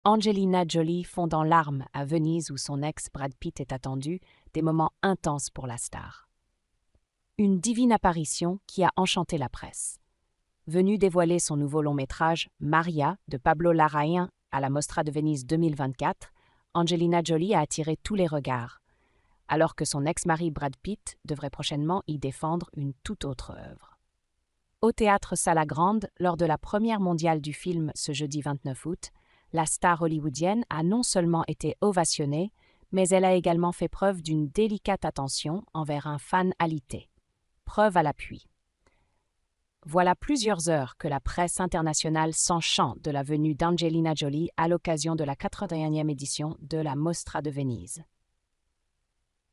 Angelina Jolie fond en larmes à Venise où son ex Brad Pitt est attendu, des moments intenses pour la star. Une divine apparition qui a enchanté la presse. Venue dévoiler son nouveau long-métrage Maria de Pablo Larraín à la Mostra de Venise 2024, Angelina Jolie a attiré tous les regards, alors que son ex-mari Brad Pitt devrait prochainement y défendre une toute autre œuvre. Au théâtre Sala Grande, lors de la première mondiale du film ce jeudi 29 août, la star hollywoodienne a non seulement été ovationnée, mais elle a également fait preuve d'une délicate attention envers un fan alité. Preuve à l'appui. Voilà plusieurs heures que la presse internationale s'enchante de la venue d'Angelina Jolie à l'occasion de la 81e édition de la Mostra de Venise.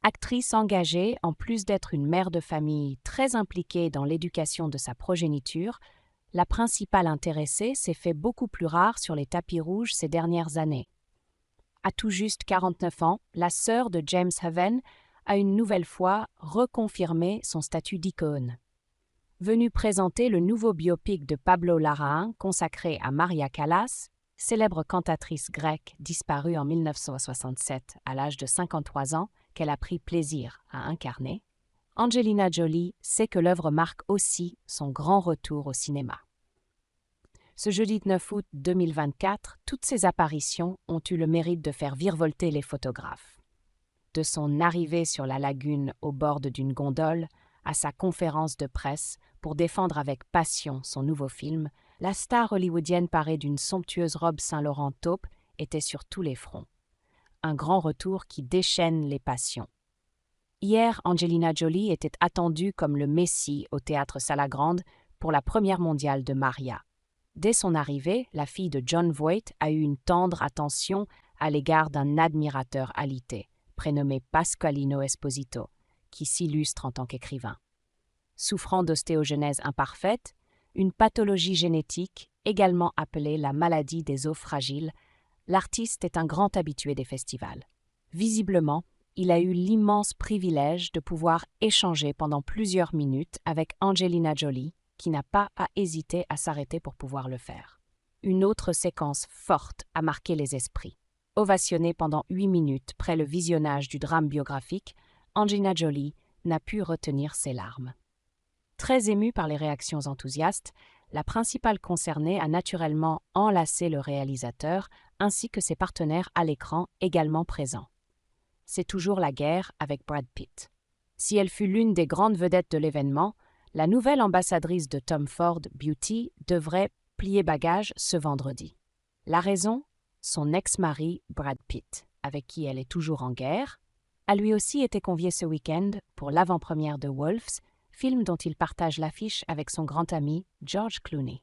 Actrice engagée, en plus d'être une mère de famille très impliquée dans l'éducation de sa progéniture, la principale intéressée s'est fait beaucoup plus rare sur les tapis rouges ces dernières années. À tout juste 49 ans, la sœur de James Haven a une nouvelle fois reconfirmé son statut d'icône. Venue présenter le nouveau biopic de Pablo Larraín consacré à Maria Callas, célèbre cantatrice grecque disparue en 1967 à l'âge de 53 ans, qu'elle a pris plaisir à incarner, Angelina Jolie sait que l'œuvre marque aussi son grand retour au cinéma. Ce jeudi 9 août 2024, toutes ces apparitions ont eu le mérite de faire virevolter les photographes. De son arrivée sur la lagune au bord d'une gondole à sa conférence de presse pour défendre avec passion son nouveau film, la star hollywoodienne parée d'une somptueuse robe Saint-Laurent taupe était sur tous les fronts. Un grand retour qui déchaîne les passions. Hier, Angelina Jolie était attendue comme le Messie au théâtre Sala Grande pour la première mondiale de Maria. Dès son arrivée, la fille de Jon Voight a eu une tendre attention à l'égard d'un admirateur alité, prénommé Pasqualino Esposito, qui s'illustre en tant qu'écrivain. Souffrant d'ostéogenèse imparfaite, une pathologie génétique également appelée la maladie des os fragiles, l'artiste est un grand habitué des festivals. Visiblement, il a eu l'immense privilège de pouvoir échanger pendant plusieurs minutes avec Angelina Jolie, qui n'a pas à hésiter à s'arrêter pour pouvoir le faire. Une autre séquence forte a marqué les esprits. Ovationnée pendant 8 minutes près le visionnage du drame biographique, Angelina Jolie n'a pu retenir ses larmes. Très émue par les réactions enthousiastes, la principale concernée a naturellement enlacé le réalisateur ainsi que ses partenaires à l'écran également présents. C'est toujours la guerre avec Brad Pitt. Si elle fut l'une des grandes vedettes de l'événement, la nouvelle ambassadrice de Tom Ford Beauty devrait plier bagage ce vendredi. La raison ? Son ex-mari Brad Pitt, avec qui elle est toujours en guerre, a lui aussi été convié ce week-end pour l'avant-première de Wolves, film dont il partage l'affiche avec son grand ami George Clooney.